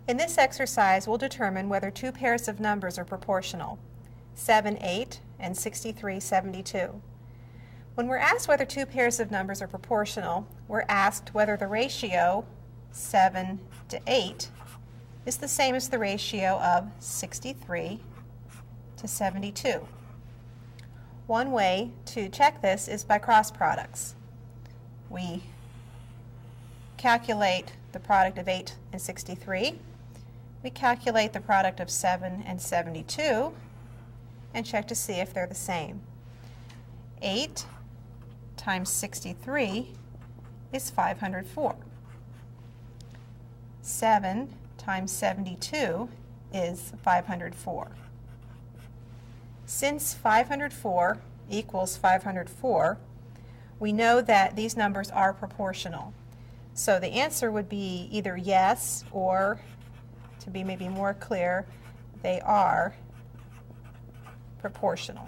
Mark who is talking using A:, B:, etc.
A: In this exercise, we'll determine whether two pairs of numbers are proportional, 7, 8 and 63, 72. When we're asked whether two pairs of numbers are proportional, we're asked whether the ratio 7 to 8 is the same as the ratio of 63 to 72. One way to check this is by cross products. We calculate the product of 8 and 63. We calculate the product of 7 and 72 and check to see if they're the same. 8 times 63 is 504. 7 times 72 is 504. Since 504 equals 504, we know that these numbers are proportional. So the answer would be either yes or, to be maybe more clear, they are proportional.